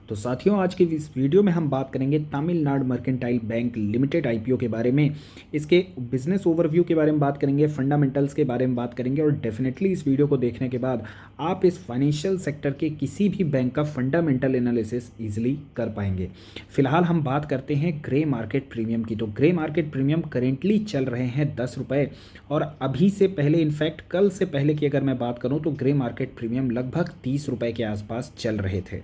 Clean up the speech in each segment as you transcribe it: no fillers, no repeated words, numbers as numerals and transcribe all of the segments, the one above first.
तो साथियों, आज की इस वीडियो में हम बात करेंगे Tamil Nadu mercantile bank limited IPO के बारे में। इसके बिजनेस ओवरव्यू के बारे में बात करेंगे, फंडामेंटल्स के बारे में बात करेंगे और डेफिनेटली इस वीडियो को देखने के बाद आप इस फाइनेंशियल सेक्टर के किसी भी बैंक का फंडामेंटल एनालिसिस ईजिली कर पाएंगे। फिलहाल हम बात करते हैं ग्रे मार्केट प्रीमियम की। तो ग्रे मार्केट प्रीमियम करेंटली चल रहे हैं 10 रुपये और अभी से पहले, इनफैक्ट कल से पहले की अगर मैं बात करूं तो ग्रे मार्केट प्रीमियम लगभग 30 रुपये के आसपास चल रहे थे।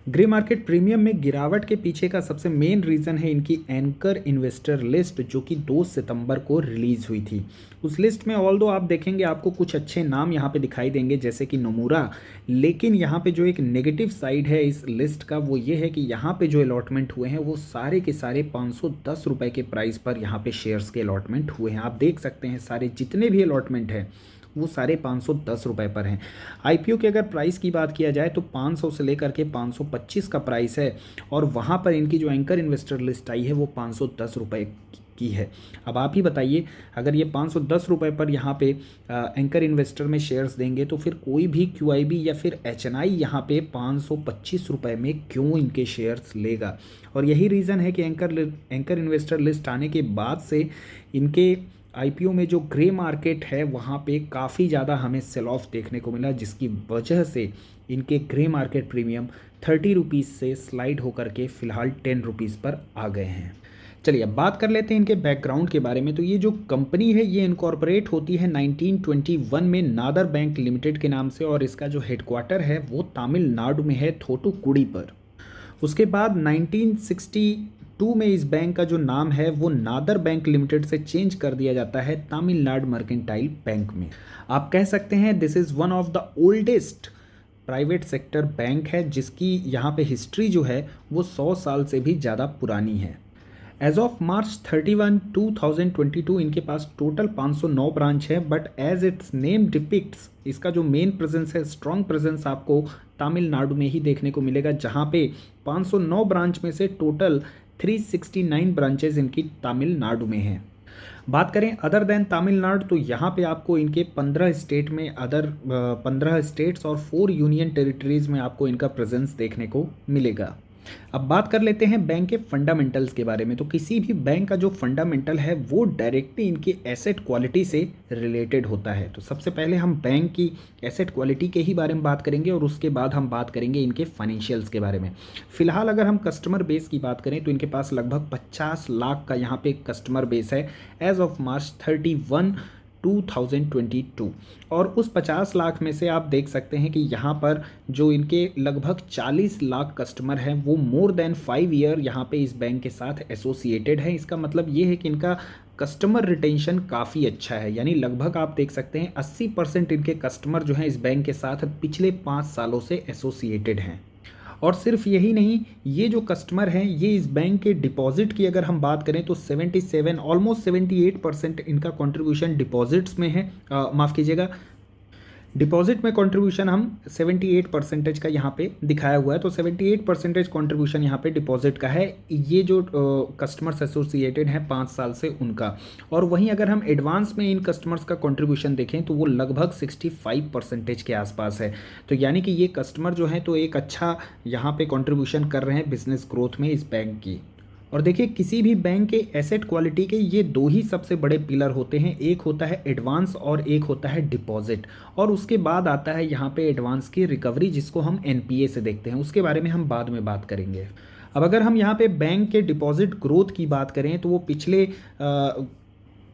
ग्रे मार्केट प्रीमियम में गिरावट के पीछे का सबसे मेन रीज़न है इनकी एंकर इन्वेस्टर लिस्ट, जो कि 2 सितंबर को रिलीज़ हुई थी। उस लिस्ट में ऑल्दो आप देखेंगे आपको कुछ अच्छे नाम यहाँ पे दिखाई देंगे जैसे कि नोमुरा, लेकिन यहाँ पे जो एक नेगेटिव साइड है इस लिस्ट का वो ये है कि यहाँ पे जो अलॉटमेंट हुए हैं वो सारे के सारे 510 रुपये के प्राइस पर यहाँ पे शेयर्स के अलॉटमेंट हुए हैं। आप देख सकते हैं सारे जितने भी अलॉटमेंट हैं वो सारे 510 रुपये पर हैं। आईपीओ के अगर प्राइस की बात किया जाए तो 500 से लेकर के 525 का प्राइस है और वहाँ पर इनकी जो एंकर इन्वेस्टर लिस्ट आई है वो 510 रुपये की है। अब आप ही बताइए, अगर ये 510 रुपये पर यहाँ पे एंकर इन्वेस्टर में शेयर्स देंगे तो फिर कोई भी क्यूआईबी या फिर एचएनआई यहाँ पे 525 रुपये में क्यों इनके शेयर्स लेगा। और यही रीज़न है कि एंकर इन्वेस्टर लिस्ट आने के बाद से इनके आईपीओ में जो ग्रे मार्केट है वहाँ पे काफ़ी ज़्यादा हमें सेल ऑफ देखने को मिला, जिसकी वजह से इनके ग्रे मार्केट प्रीमियम 30 रुपीज़ से स्लाइड होकर के फ़िलहाल 10 रुपीज़ पर आ गए हैं। चलिए अब बात कर लेते हैं इनके बैकग्राउंड के बारे में। तो ये जो कंपनी है ये इनकॉर्पोरेट होती है 1921 में नादर बैंक लिमिटेड के नाम से और इसका जो हेडक्वार्टर है वो तमिलनाडु में है, थोटुकुडी पर। उसके बाद 1962 में इस बैंक का जो नाम है वो नादर बैंक लिमिटेड से चेंज कर दिया जाता है तमिलनाडु मर्केंटाइल बैंक में। आप कह सकते हैं this is one of the oldest private sector bank है जिसकी यहाँ पे हिस्ट्री जो है वो 100 साल से भी ज़्यादा पुरानी है। एज ऑफ मार्च 31, 2022 इनके पास टोटल 509 ब्रांच है, but as its name depicts इसका जो मेन प्रेजेंस है, स्ट्रॉन्ग प्रेजेंस आपको तमिलनाडु में ही देखने को मिलेगा, जहां पे 509 ब्रांच में से टोटल 369 ब्रांचेज इनकी तमिलनाडु में हैं। बात करें अदर देन तमिलनाडु तो यहाँ पे आपको इनके 15 स्टेट में 15 स्टेट्स और 4 यूनियन टेरिटरीज में आपको इनका प्रेजेंस देखने को मिलेगा। अब बात कर लेते हैं बैंक के फंडामेंटल्स के बारे में। तो किसी भी बैंक का जो फंडामेंटल है वो डायरेक्टली इनकी एसेट क्वालिटी से रिलेटेड होता है। तो सबसे पहले हम बैंक की एसेट क्वालिटी के ही बारे में बात करेंगे और उसके बाद हम बात करेंगे इनके फाइनेंशियल्स के बारे में। फिलहाल अगर हम कस्टमर बेस की बात करें तो इनके पास लगभग 50 लाख का यहाँ पे कस्टमर बेस है एज ऑफ मार्च 31, 2022 और उस 50 लाख में से आप देख सकते हैं कि यहाँ पर जो इनके लगभग 40 लाख कस्टमर हैं वो मोर देन 5 ईयर यहाँ पे इस बैंक के साथ एसोसिएटेड है। इसका मतलब ये है कि इनका कस्टमर रिटेंशन काफ़ी अच्छा है, यानी लगभग आप देख सकते हैं 80% इनके कस्टमर जो हैं इस बैंक के साथ पिछले 5 सालों से एसोसिएटेड हैं। और सिर्फ यही नहीं, ये जो कस्टमर हैं ये इस बैंक के डिपॉजिट की अगर हम बात करें तो 77 ऑलमोस्ट 78% इनका कंट्रीब्यूशन डिपॉजिट्स में है। माफ़ कीजिएगा, डिपॉजिट में कंट्रीब्यूशन हम 78% का यहाँ पे दिखाया हुआ है, तो 78% कंट्रीब्यूशन यहाँ पे डिपॉजिट का है। ये जो कस्टमर्स एसोसिएटेड हैं 5 साल से उनका। और वहीं अगर हम एडवांस में इन कस्टमर्स का कंट्रीब्यूशन देखें तो वो लगभग 65% के आसपास है। तो यानी कि ये कस्टमर जो हैं तो एक अच्छा यहाँ पे कंट्रीब्यूशन कर रहे हैं बिजनेस ग्रोथ में इस बैंक की। और देखिए, किसी भी बैंक के एसेट क्वालिटी के ये 2 ही सबसे बड़े पिलर होते हैं, एक होता है एडवांस और एक होता है डिपॉजिट, और उसके बाद आता है यहाँ पे एडवांस की रिकवरी जिसको हम एनपीए से देखते हैं। उसके बारे में हम बाद में बात करेंगे। अब अगर हम यहाँ पे बैंक के डिपॉजिट ग्रोथ की बात करें तो वो पिछले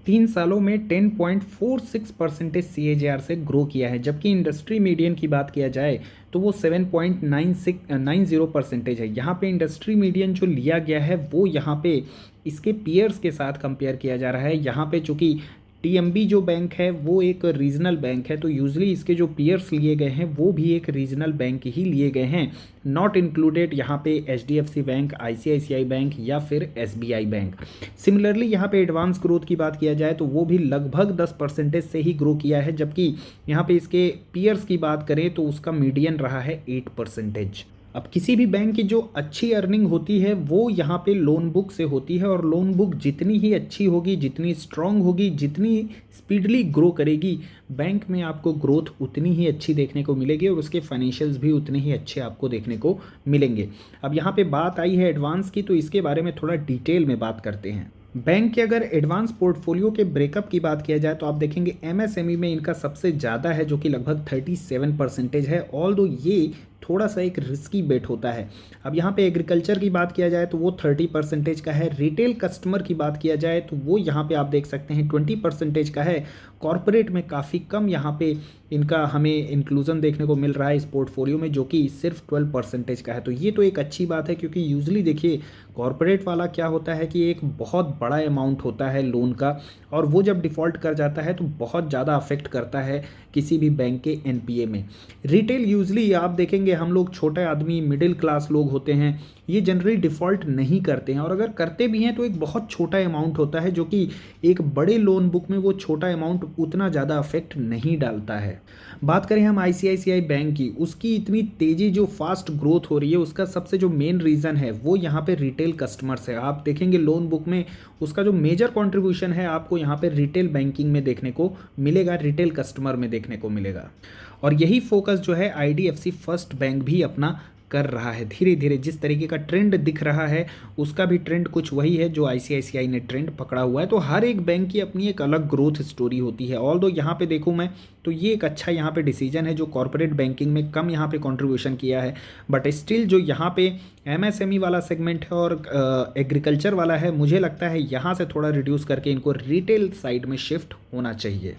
3 सालों में 10.46% CAGR से ग्रो किया है, जबकि इंडस्ट्री मीडियन की बात किया जाए तो वो 7.90% है। यहाँ पे इंडस्ट्री मीडियन जो लिया गया है वो यहाँ पे इसके पीयर्स के साथ कंपेयर किया जा रहा है। यहाँ पे चूँकि टीएमबी जो बैंक है वो एक रीजनल बैंक है, तो यूजली इसके जो पीयर्स लिए गए हैं वो भी एक रीजनल बैंक ही लिए गए हैं, नॉट इंक्लूडेड यहाँ पे एचडीएफसी बैंक, आईसीआईसीआई बैंक या फिर एसबीआई बैंक। सिमिलरली यहाँ पे एडवांस ग्रोथ की बात किया जाए तो वो भी लगभग 10% से ही ग्रो किया है, जबकि यहाँ पे इसके पीयर्स की बात करें तो उसका मीडियन रहा है 8%। अब किसी भी बैंक की जो अच्छी अर्निंग होती है वो यहाँ पे लोन बुक से होती है, और लोन बुक जितनी ही अच्छी होगी, जितनी स्ट्रांग होगी, जितनी स्पीडली ग्रो करेगी, बैंक में आपको ग्रोथ उतनी ही अच्छी देखने को मिलेगी और उसके फाइनेंशियल्स भी उतने ही अच्छे आपको देखने को मिलेंगे। अब यहाँ पे बात आई है एडवांस की, तो इसके बारे में थोड़ा डिटेल में बात करते हैं। बैंक के अगर एडवांस पोर्टफोलियो के ब्रेकअप की बात किया जाए तो आप देखेंगे एमएसएमई में इनका सबसे ज़्यादा है, जो कि लगभग 37% है। ऑल दो ये थोड़ा सा एक रिस्की बेट होता है। अब यहाँ पे एग्रीकल्चर की बात किया जाए तो वो 30% का है। रिटेल कस्टमर की बात किया जाए तो वो यहाँ पे आप देख सकते हैं 20% का है। कॉरपोरेट में काफ़ी कम यहाँ पे इनका हमें इंक्लूजन देखने को मिल रहा है इस पोर्टफोलियो में, जो कि सिर्फ 12% का है। तो ये तो एक अच्छी बात है, क्योंकि यूजली देखिए कॉरपोरेट वाला क्या होता है कि एक बहुत बड़ा अमाउंट होता है लोन का, और वो जब डिफ़ॉल्ट कर जाता है तो बहुत ज़्यादा अफेक्ट करता है किसी भी बैंक के एनपीए में। रिटेल यूजली आप देखेंगे हम लोग छोटे आदमी, मिडिल क्लास लोग होते हैं, ये जनरली डिफ़ॉल्ट नहीं करते हैं, और अगर करते भी हैं तो एक बहुत छोटा अमाउंट होता है, जो कि एक बड़े लोन बुक में वो छोटा अमाउंट उतना ज़्यादा अफेक्ट नहीं डालता है। बात करें हम आईसीआईसीआई बैंक की, उसकी इतनी तेज़ी जो फास्ट ग्रोथ हो रही है, उसका सबसे जो मेन रीज़न है वो यहाँ पे रिटेल कस्टमर्स है। आप देखेंगे लोन बुक में उसका जो मेजर कंट्रीब्यूशन है आपको यहाँ पे रिटेल बैंकिंग में देखने को मिलेगा, रिटेल कस्टमर में देखने को मिलेगा। और यही फोकस जो है आईडीएफसी फर्स्ट बैंक भी अपना कर रहा है। धीरे धीरे जिस तरीके का ट्रेंड दिख रहा है उसका भी ट्रेंड कुछ वही है जो आईसीआईसीआई ने ट्रेंड पकड़ा हुआ है। तो हर एक बैंक की अपनी एक अलग ग्रोथ स्टोरी होती है। ऑल दो यहाँ पे देखूँ मैं तो ये एक अच्छा यहाँ पे डिसीजन है जो कॉर्पोरेट बैंकिंग में कम यहाँ पे कंट्रीब्यूशन किया है, बट स्टिल जो यहाँ पे एमएसएमई वाला सेगमेंट है और एग्रीकल्चर वाला है, मुझे लगता है यहाँ से थोड़ा रिड्यूस करके इनको रिटेल साइड में शिफ्ट होना चाहिए।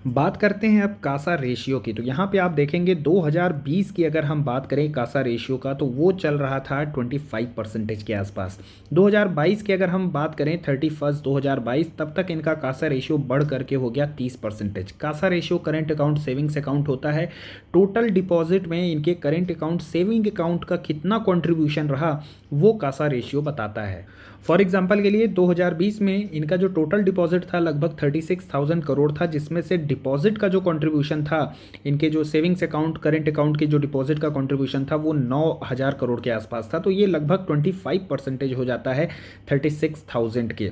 बात करते हैं अब कासा रेशियो की, तो यहाँ पे आप देखेंगे 2020 की अगर हम बात करें कासा रेशियो का तो वो चल रहा था 25% के आसपास। 2022 की अगर हम बात करें 31 2022 तब तक इनका कासा रेशियो बढ़ करके हो गया 30%। Kasa ratio current account savings account होता है। टोटल डिपॉजिट में इनके करेंट अकाउंट सेविंग अकाउंट का कितना कॉन्ट्रीब्यूशन रहा वो कासा रेशियो बताता है। फॉर एग्जाम्पल के लिए 2020 में इनका जो टोटल डिपॉजिट था लगभग 36,000 करोड़ था, जिसमें से डिपॉजिट का जो कंट्रीब्यूशन था, इनके जो सेविंग्स अकाउंट करेंट अकाउंट के जो डिपॉजिट का कंट्रीब्यूशन था वो 9,000 करोड़ के आसपास था। तो ये लगभग 25% हो जाता है 36,000 के।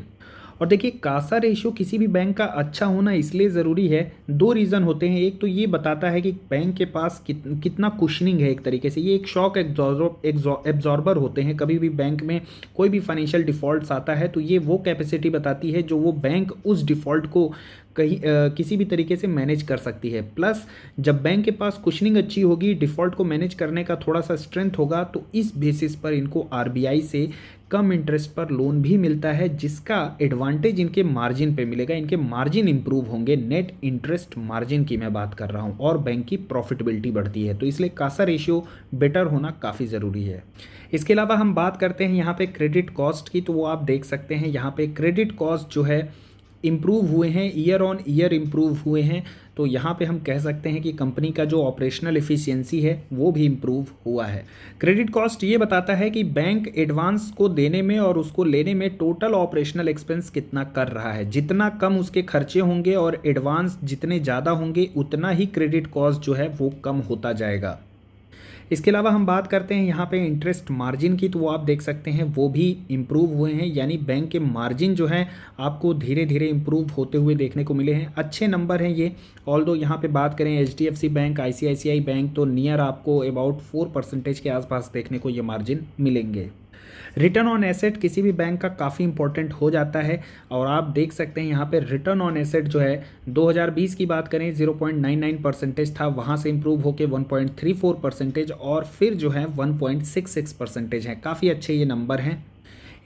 और देखिए कासा रेशियो किसी भी बैंक का अच्छा होना इसलिए ज़रूरी है, दो रीज़न होते हैं। एक तो ये बताता है कि बैंक के पास कितना कुशनिंग है, एक तरीके से ये एक शॉक एब्जॉर्बर होते हैं। कभी भी बैंक में कोई भी फाइनेंशियल डिफ़ॉल्ट्स आता है तो ये वो कैपेसिटी बताती है जो वो बैंक उस डिफ़ॉल्ट को कहीं किसी भी तरीके से मैनेज कर सकती है। प्लस जब बैंक के पास कुशनिंग अच्छी होगी, डिफ़ॉल्ट को मैनेज करने का थोड़ा सा स्ट्रेंथ होगा, तो इस बेसिस पर इनको आरबीआई से कम इंटरेस्ट पर लोन भी मिलता है, जिसका एडवांटेज इनके मार्जिन पे मिलेगा। इनके मार्जिन इंप्रूव होंगे, नेट इंटरेस्ट मार्जिन की मैं बात कर रहा हूँ, और बैंक की प्रॉफिटेबिलिटी बढ़ती है। तो इसलिए कासा रेशियो बेटर होना काफ़ी ज़रूरी है। इसके अलावा हम बात करते हैं यहाँ पे क्रेडिट कॉस्ट की, तो वो आप देख सकते हैं यहाँ पे क्रेडिट कॉस्ट जो है इम्प्रूव हुए हैं, ईयर ऑन ईयर इम्प्रूव हुए हैं। तो यहाँ पे हम कह सकते हैं कि कंपनी का जो ऑपरेशनल एफिशिएंसी है वो भी इम्प्रूव हुआ है। क्रेडिट कॉस्ट ये बताता है कि बैंक एडवांस को देने में और उसको लेने में टोटल ऑपरेशनल एक्सपेंस कितना कर रहा है। जितना कम उसके खर्चे होंगे और एडवांस जितने ज़्यादा होंगे उतना ही क्रेडिट कॉस्ट जो है वो कम होता जाएगा। इसके अलावा हम बात करते हैं यहाँ पे इंटरेस्ट मार्जिन की, तो वो आप देख सकते हैं वो भी इम्प्रूव हुए हैं, यानी बैंक के मार्जिन जो हैं आपको धीरे धीरे इम्प्रूव होते हुए देखने को मिले हैं। अच्छे नंबर हैं ये। ऑल्दो यहाँ पे बात करें एचडीएफसी बैंक, आईसीआईसीआई बैंक, तो नियर आपको अबाउट 4% के आसपास देखने को ये मार्जिन मिलेंगे। रिटर्न ऑन एसेट किसी भी बैंक का काफ़ी इंपॉर्टेंट हो जाता है, और आप देख सकते हैं यहाँ पे रिटर्न ऑन एसेट जो है 2020 की बात करें 0.99% था, वहाँ से इम्प्रूव होकर 1.34% और फिर जो है 1.66% है। काफ़ी अच्छे ये नंबर हैं।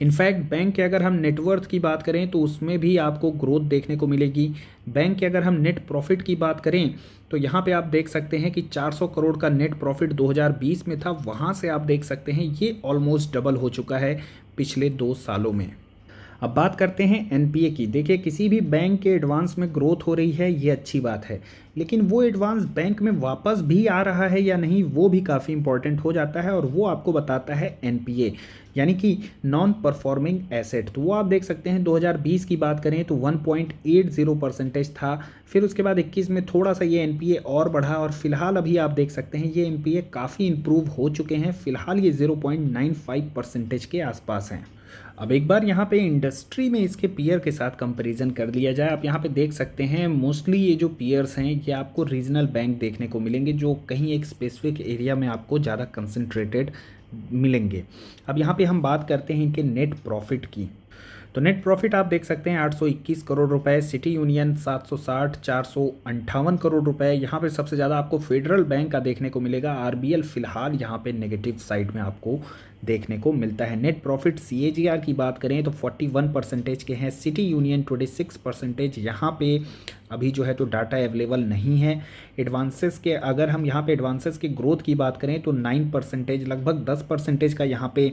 इनफैक्ट बैंक के अगर हम नेटवर्थ की बात करें तो उसमें भी आपको ग्रोथ देखने को मिलेगी। बैंक के अगर हम नेट प्रॉफिट की बात करें तो यहाँ पे आप देख सकते हैं कि 400 करोड़ का नेट प्रॉफिट 2020 में था, वहाँ से आप देख सकते हैं ये ऑलमोस्ट डबल हो चुका है पिछले 2 सालों में। अब बात करते हैं एनपीए की। देखिए, किसी भी बैंक के एडवांस में ग्रोथ हो रही है, ये अच्छी बात है, लेकिन वो एडवांस बैंक में वापस भी आ रहा है या नहीं, वो भी काफ़ी इंपॉर्टेंट हो जाता है, और वो आपको बताता है एनपीए, यानी कि नॉन परफॉर्मिंग एसेट। तो वो आप देख सकते हैं 2020 की बात करें तो 1.80% था, फिर उसके बाद 21 में थोड़ा सा ये एनपीए और बढ़ा, और फिलहाल अभी आप देख सकते हैं ये एनपीए काफ़ी इंप्रूव हो चुके हैं। फिलहाल ये 0.95% के आसपास हैं। अब एक बार यहाँ पे इंडस्ट्री में इसके पीयर के साथ कंपैरिजन कर लिया जाए। आप यहाँ पे देख सकते हैं मोस्टली ये जो पीयर्स हैं ये आपको रीजनल बैंक देखने को मिलेंगे, जो कहीं एक स्पेसिफिक एरिया में आपको ज़्यादा कंसंट्रेटेड मिलेंगे। अब यहाँ पे हम बात करते हैं इनके नेट प्रॉफिट की। तो नेट प्रॉफिट आप देख सकते हैं 821 करोड़ रुपए, सिटी यूनियन 760, 458 करोड़ रुपए। यहाँ पे सबसे ज़्यादा आपको फेडरल बैंक का देखने को मिलेगा। आरबीएल फिलहाल यहाँ पे नेगेटिव साइड में आपको देखने को मिलता है। नेट प्रॉफिट सीएजीआर की बात करें तो 41% के हैं, सिटी यूनियन 26%। यहाँ पे अभी जो है तो डाटा अवेलेबल नहीं है। एडवांसेस के अगर हम यहाँ पे एडवांसेस के ग्रोथ की बात करें तो 9%, लगभग 10% का यहाँ पे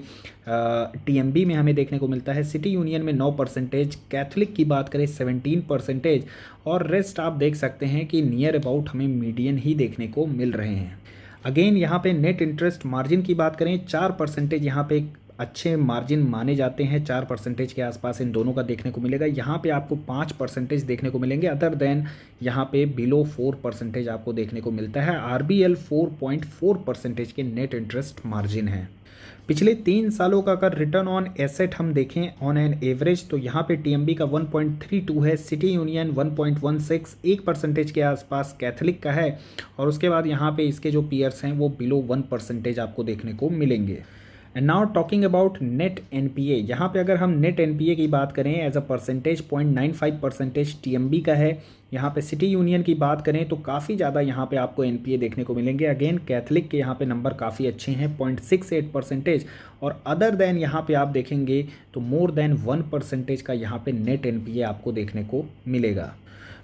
टीएमबी में हमें देखने को मिलता है। सिटी यूनियन में 9%, कैथलिक की बात करें 17%, और रेस्ट आप देख सकते हैं कि नियर अबाउट हमें मीडियन ही देखने को मिल रहे हैं। अगेन यहाँ पे नेट इंटरेस्ट मार्जिन की बात करें 4% यहाँ पे अच्छे मार्जिन माने जाते हैं, 4% के आसपास इन दोनों का देखने को मिलेगा। यहाँ पे आपको 5% देखने को मिलेंगे, अदर देन यहाँ पे बिलो 4% आपको देखने को मिलता है। आरबीएल 4.4% के नेट इंटरेस्ट मार्जिन है। पिछले 3 सालों का अगर रिटर्न ऑन एसेट हम देखें ऑन एन एवरेज तो यहाँ पे टीएमबी का 1.32 है, सिटी यूनियन 1.16, 1% के आसपास कैथलिक का है, और उसके बाद यहाँ पे इसके जो पीयर्स हैं वो बिलो 1% आपको देखने को मिलेंगे। And now talking about net NPA, यहाँ पे अगर हम नेट एनपीए की बात करें एज अ परसेंटेज 0.95% टीएमबी का है। यहाँ पे सिटी यूनियन की बात करें तो काफ़ी ज़्यादा यहाँ पे आपको एनपीए देखने को मिलेंगे। अगेन कैथलिक के यहाँ पे नंबर काफ़ी अच्छे हैं 0.68%, और अदर देन यहाँ पे आप देखेंगे तो मोर देन 1% का यहाँ पे नेट एनपीए आपको देखने को मिलेगा।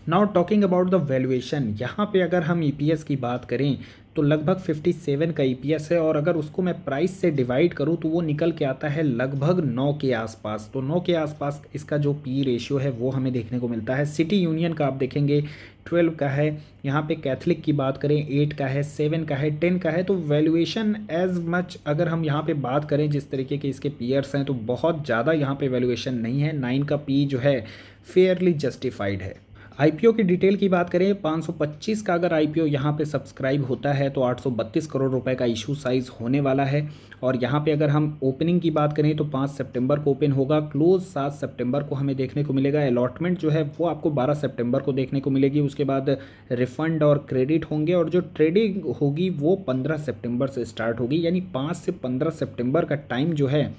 Now talking about the valuation, यहाँ पे अगर हम ईपीएस की बात करें तो लगभग 57 का ईपीएस है, और अगर उसको मैं प्राइस से डिवाइड करूँ तो वो निकल के आता है लगभग 9 के आसपास। तो 9 के आसपास इसका जो पी रेशियो है वो हमें देखने को मिलता है। सिटी यूनियन का आप देखेंगे 12 का है, यहाँ पे कैथलिक की बात करें 8 का है, 7 का है, 10 का है। तो वैल्यूएशन एज मच अगर हम यहाँ पे बात करें जिस तरीके के इसके पीयर्स हैं तो बहुत ज़्यादा यहाँ पे वैल्यूएशन नहीं है। 9 का पी जो है फेयरली जस्टिफाइड है। आईपीओ की डिटेल की बात करें 525 का अगर आईपीओ यहाँ पे सब्सक्राइब होता है तो 832 करोड़ रुपए का इशू साइज होने वाला है। और यहाँ पे अगर हम ओपनिंग की बात करें तो 5 सितंबर को ओपन होगा, क्लोज 7 सितंबर को हमें देखने को मिलेगा। अलॉटमेंट जो है वो आपको 12 सितंबर को देखने को मिलेगी। उसके बाद रिफंड और क्रेडिट होंगे, और जो ट्रेडिंग होगी वो 15 सितंबर से स्टार्ट होगी, यानी 5 से 15 सितंबर का टाइम जो है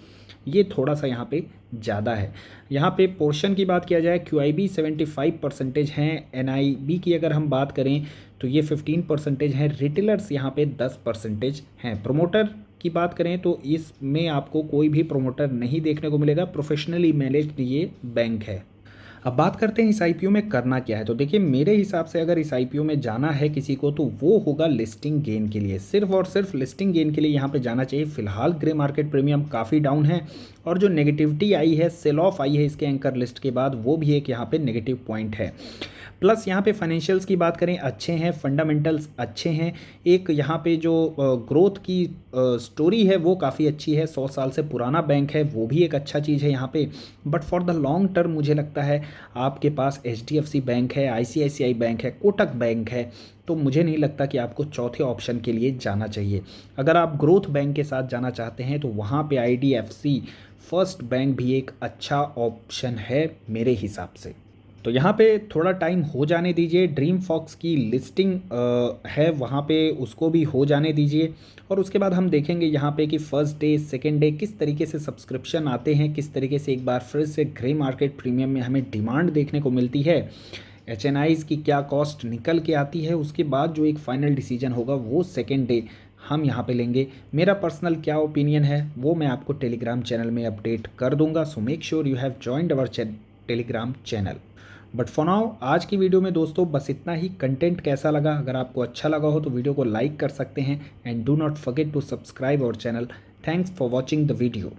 ये थोड़ा सा यहाँ पे ज़्यादा है। यहाँ पे पोर्शन की बात किया जाए QIB 75% हैं, NIB की अगर हम बात करें तो ये 15% हैं, रिटेलर्स यहाँ पे 10% हैं। प्रोमोटर की बात करें तो इसमें आपको कोई भी प्रोमोटर नहीं देखने को मिलेगा, प्रोफेशनली मैनेज्ड ये बैंक है। अब बात करते हैं इस आईपीओ में करना क्या है। तो देखिए, मेरे हिसाब से अगर इस आईपीओ में जाना है किसी को तो वो होगा लिस्टिंग गेन के लिए, सिर्फ और सिर्फ लिस्टिंग गेन के लिए यहाँ पे जाना चाहिए। फिलहाल ग्रे मार्केट प्रीमियम काफ़ी डाउन है, और जो नेगेटिविटी आई है, सेल ऑफ आई है इसके एंकर लिस्ट के बाद, वो भी एक यहाँ पे नेगेटिव पॉइंट है। प्लस यहाँ पे फाइनेंशियल्स की बात करें अच्छे हैं, फंडामेंटल्स अच्छे हैं, एक यहाँ पे जो ग्रोथ की स्टोरी है वो काफ़ी अच्छी है, 100 साल से पुराना बैंक है, वो भी एक अच्छा चीज़ है यहाँ पे। But for the long term मुझे लगता है आपके पास HDFC बैंक है, ICICI बैंक है, कोटक बैंक है, तो मुझे नहीं लगता कि आपको चौथे ऑप्शन के लिए जाना चाहिए। अगर आप ग्रोथ बैंक के साथ जाना चाहते हैं तो वहाँ पे IDFC फर्स्ट बैंक भी एक अच्छा ऑप्शन है मेरे हिसाब से। तो यहाँ पे थोड़ा टाइम हो जाने दीजिए, ड्रीम फॉक्स की लिस्टिंग है वहाँ पे, उसको भी हो जाने दीजिए, और उसके बाद हम देखेंगे यहाँ पे कि फर्स्ट डे सेकेंड डे किस तरीके से सब्सक्रिप्शन आते हैं, किस तरीके से एक बार फिर से ग्रे मार्केट प्रीमियम में हमें डिमांड देखने को मिलती है, HNIs की क्या कॉस्ट निकल के आती है। उसके बाद जो एक फाइनल डिसीजन होगा वो सेकेंड डे हम यहाँ पे लेंगे। मेरा पर्सनल क्या ओपिनियन है वो मैं आपको टेलीग्राम चैनल में अपडेट कर दूंगा, so make sure you have joined our Telegram channel. But for now आज की वीडियो में दोस्तों बस इतना ही। कंटेंट कैसा लगा, अगर आपको अच्छा लगा हो तो वीडियो को लाइक कर सकते हैं, and do not forget to subscribe our channel. Thanks for watching the video.